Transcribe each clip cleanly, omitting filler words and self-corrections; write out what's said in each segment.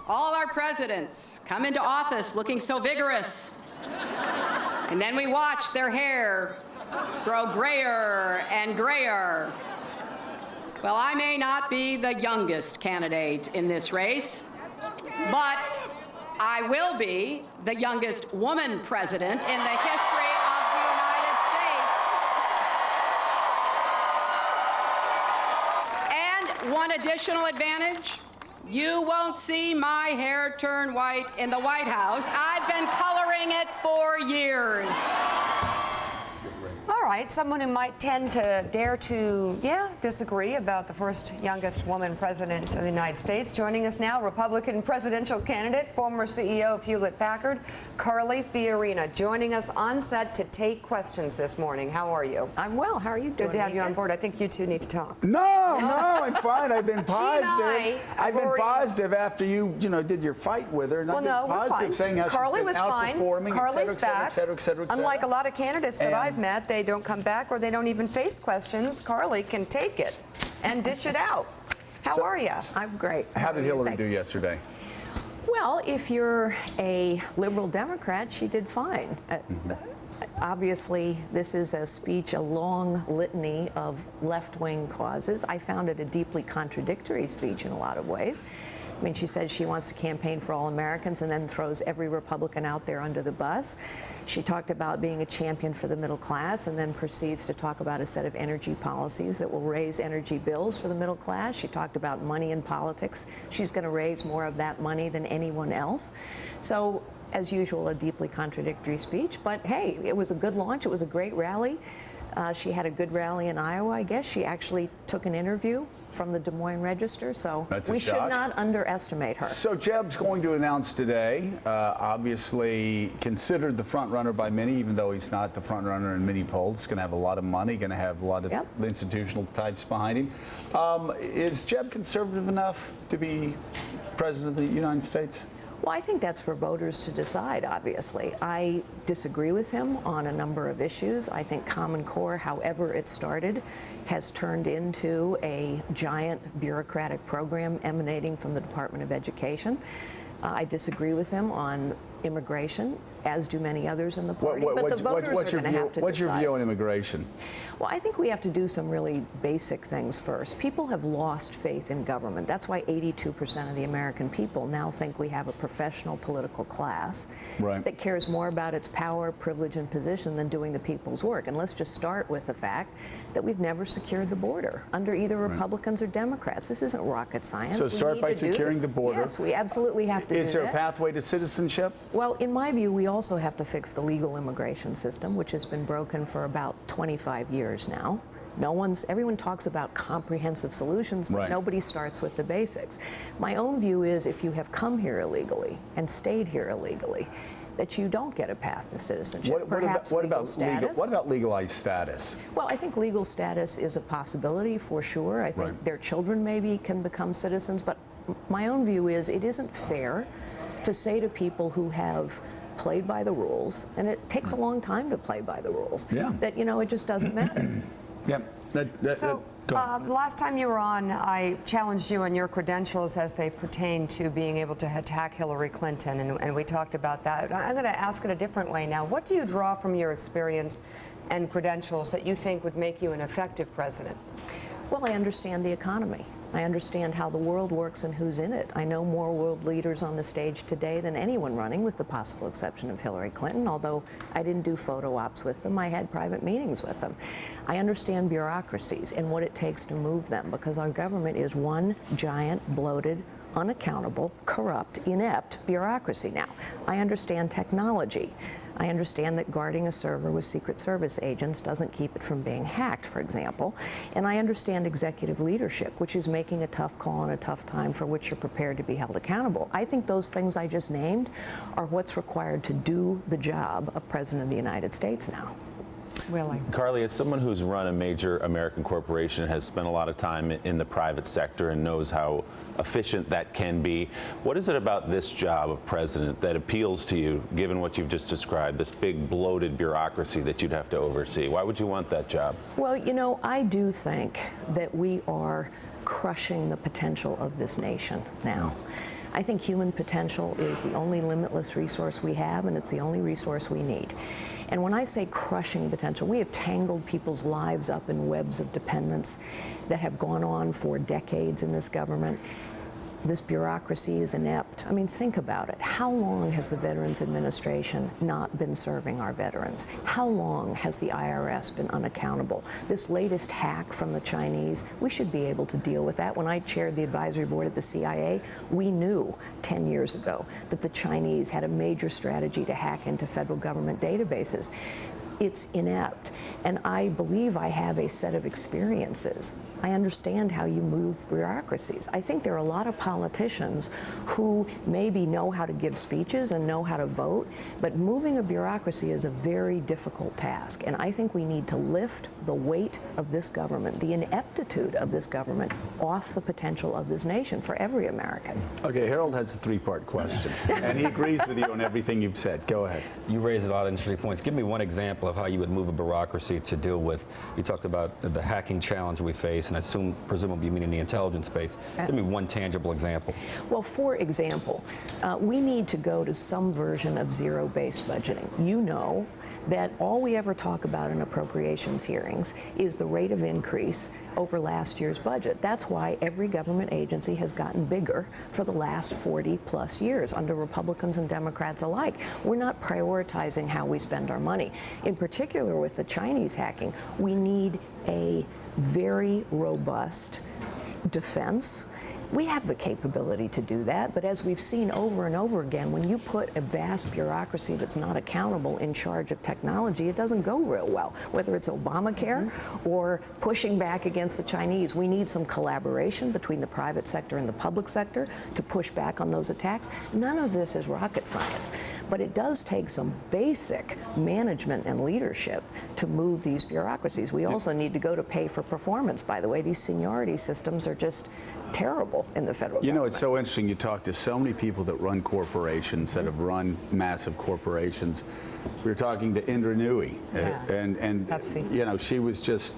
all our presidents come into office looking so vigorous. And then we watch their hair grow grayer and grayer. Well, I may not be the youngest candidate in this race, but I will be the youngest woman president in the history of the United States. And one additional advantage, you won't see my hair turn white in the White House. I've been coloring it for years. All right, someone who might tend to dare to, disagree about the first youngest woman president of the United States. Joining us now, Republican presidential candidate, former CEO of Hewlett-Packard, Carly Fiorina, joining us on set to take questions this morning. How are you? I'm well. How are you doing? Good to have you on board. I think you two need to talk. No, I'm fine. I've been positive. I've been positive after you did your fight with her. And Well, I've been no, we're positive fine. saying how Carly she's was been fine. outperforming, Carly's back. et cetera, et cetera. Unlike a lot of candidates that And I've met, they don't come back or they don't even face questions. Carly can take it and dish it out. How are you? I'm great. How did Hillary Thanks. do yesterday? Well, if you're a liberal Democrat, she did fine. Obviously, this is a speech, a long litany of left-wing causes. I found it a deeply contradictory speech in a lot of ways. I mean, she says she wants to campaign for all Americans and then throws every Republican out there under the bus. She talked about being a champion for the middle class and then proceeds to talk about a set of energy policies that will raise energy bills for the middle class. She talked about money in politics. She's going to raise more of that money than anyone else. So, as usual, a deeply contradictory speech. But hey, it was a good launch. It was a great rally. She had a good rally in Iowa, I guess. She actually took an interview from the Des Moines Register, so we should not underestimate her. So Jeb's going to announce today, obviously considered the front runner by many, even though he's not the front runner in many polls. He's going to have a lot of money, going to have a lot of institutional types behind him. Is Jeb conservative enough to be president of the United States? Well, I think that's for voters to decide, obviously. I disagree with him on a number of issues. I think Common Core, however it started, has turned into a giant bureaucratic program emanating from the Department of Education. I disagree with him on immigration, as do many others in the party, but the voters are going to have to decide. What's your view on immigration? Well, I think we have to do some really basic things first. People have lost faith in government. That's why 82% of the American people now think we have a professional political class that cares more about its power, privilege, and position than doing the people's work. And let's just start with the fact that we've never secured the border under either Republicans or Democrats. This isn't rocket science. So start by securing the border. Yes, we absolutely have to do that. Is there a pathway to citizenship? Well, in my view, we also have to fix the legal immigration system, which has been broken for about 25 years now. Everyone talks about comprehensive solutions, but nobody starts with the basics. My own view is if you have come here illegally and stayed here illegally, that you don't get a path to citizenship. What about legalized status? Well, I think legal status is a possibility for sure. I think their children maybe can become citizens, but my own view is it isn't fair to say to people who have played by the rules, and it takes a long time to play by the rules, that, it just doesn't matter. Last time you were on, I challenged you on your credentials as they pertain to being able to attack Hillary Clinton, and we talked about that. I'm going to ask it a different way now. What do you draw from your experience and credentials that you think would make you an effective president? Well, I understand the economy. I understand how the world works and who's in it. I know more world leaders on the stage today than anyone running, with the possible exception of Hillary Clinton, although I didn't do photo ops with them. I had private meetings with them. I understand bureaucracies and what it takes to move them, because our government is one giant, bloated, unaccountable, corrupt, inept bureaucracy now. I understand technology. I understand that guarding a server with Secret Service agents doesn't keep it from being hacked, for example. And I understand executive leadership, which is making a tough call in a tough time for which you're prepared to be held accountable. I think those things I just named are what's required to do the job of President of the United States now. Really? Carly, as someone who's run a major American corporation, has spent a lot of time in the private sector and knows how efficient that can be, what is it about this job of president that appeals to you, given what you've just described, this big bloated bureaucracy that you'd have to oversee? Why would you want that job? Well, I do think that we are crushing the potential of this nation now. I think human potential is the only limitless resource we have, and it's the only resource we need. And when I say crushing potential, we have tangled people's lives up in webs of dependence that have gone on for decades in this government. This bureaucracy is inept. I mean, think about it. How long has the Veterans Administration not been serving our veterans? How long has the IRS been unaccountable? This latest hack from the Chinese, we should be able to deal with that. When I chaired the advisory board at the CIA, we knew 10 years ago that the Chinese had a major strategy to hack into federal government databases. It's inept, and I believe I have a set of experiences. I understand how you move bureaucracies. I think there are a lot of politicians who maybe know how to give speeches and know how to vote, but moving a bureaucracy is a very difficult task, and I think we need to lift the weight of this government, the ineptitude of this government, off the potential of this nation for every American. Okay, Harold has a three-part question, and he agrees with you on everything you've said. Go ahead. You raised a lot of interesting points. Give me one example of how you would move a bureaucracy to deal with, you talked about the hacking challenge we face, and I assume, presumably you mean in the intelligence space. Give me one tangible example. Well, for example, we need to go to some version of zero-based budgeting. You know that all we ever talk about in appropriations hearings is the rate of increase over last year's budget. That's why every government agency has gotten bigger for the last 40+ years under Republicans and Democrats alike. We're not prioritizing how we spend our money. In particular, with the Chinese hacking, we need a very robust defense. We have the capability to do that, but as we've seen over and over again, when you put a vast bureaucracy that's not accountable in charge of technology, it doesn't go real well. Whether it's Obamacare or pushing back against the Chinese, we need some collaboration between the private sector and the public sector to push back on those attacks. None of this is rocket science, but it does take some basic management and leadership to move these bureaucracies. We also need to go to pay for performance, by the way. These seniority systems are just terrible in the federal government. You know, it's so interesting. You talk to so many people that run corporations, that have run massive corporations. We were talking to Indra Nooyi, and you know, she was just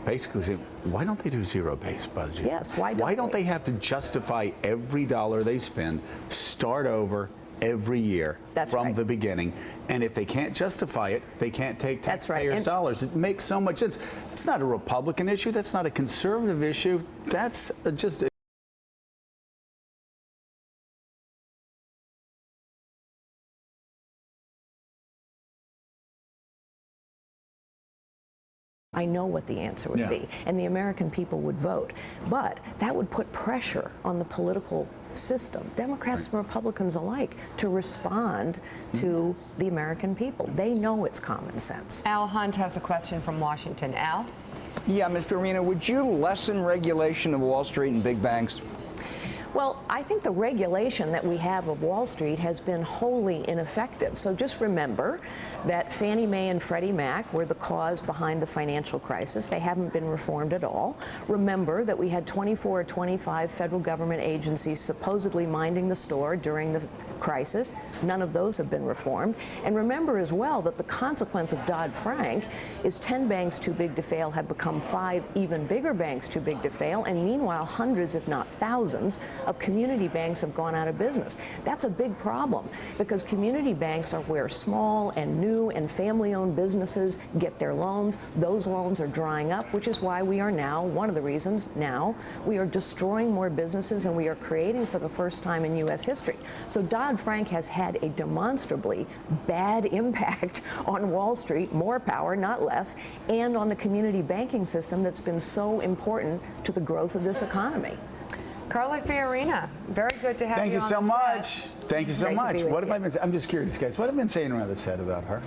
basically saying, why don't they do zero-based budget? Yes, why don't they have to justify every dollar they spend, start over every year from the beginning, and if they can't justify it, they can't take taxpayers' dollars. It makes so much sense. It's not a Republican issue. That's not a conservative issue. That's just. I know what the answer would be, and the American people would vote, but that would put pressure on the political system, Democrats and Republicans alike, to respond to the American people. They know it's common sense. Al Hunt has a question from Washington. Al? Yeah, Ms. Fiorina, would you lessen regulation of Wall Street and big banks? Well, I think the regulation that we have of Wall Street has been wholly ineffective. So just remember that Fannie Mae and Freddie Mac were the cause behind the financial crisis. They haven't been reformed at all. Remember that we had 24 or 25 federal government agencies supposedly minding the store during the crisis. None of those have been reformed. And remember as well that the consequence of Dodd-Frank is 10 banks too big to fail have become 5 even bigger banks too big to fail, and meanwhile hundreds, if not thousands, of community banks have gone out of business. That's a big problem because community banks are where small and new and family-owned businesses get their loans. Those loans are drying up, which is why we are now, one of the reasons now, we are destroying more businesses and we are creating for the first time in U.S. history. So Dodd-Frank has had a demonstrably bad impact on Wall Street, more power, not less, and on the community banking system that's been so important to the growth of this economy. Carly Fiorina, very good to have you on Thank you so the much. set. Thank you so Great to much. be with What have you. I been? I'm just curious, guys. What have I been saying around the set about her?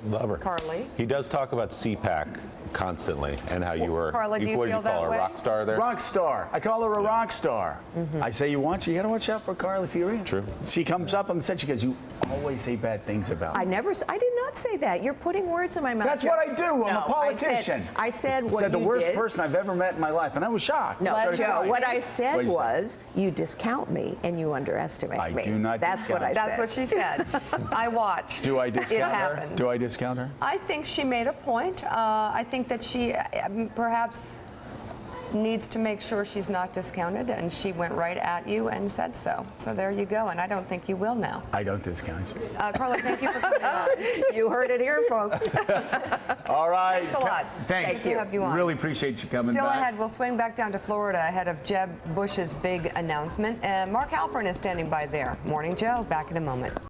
Love her. Carly? He does talk about CPAC constantly and how you were. Carly, do you what did feel you call that her? way? Rock star there? Rock star. I call her a rock star. I say you gotta watch out for Carly Fiorina. True. She comes up on the set. She goes, "You always say bad things about me." I did not say that. You're putting words in my mouth. That's what I do. I'm No, a politician. I said what Said the you worst did. person I've ever met in my life, and I was shocked. No, Started Joe, crying. what I said What'd you say? was you discount me and you underestimate I me. do not That's what discount. I said. That's what she said. I watched. Do I discount her? happened. Do I discount her? I think she made a point. I think that she perhaps needs to make sure she's not discounted, and she went right at you and said so. So there you go, and I don't think you will now. I don't discount you. Carly, thank you for coming on. You heard it here, folks. All right. Thanks a lot. Thanks. Great to have you on. Really appreciate you coming Still back. ahead, we'll swing back down to Florida ahead of Jeb Bush's big announcement. And Mark Halpern is standing by there. Morning, Joe. Back in a moment.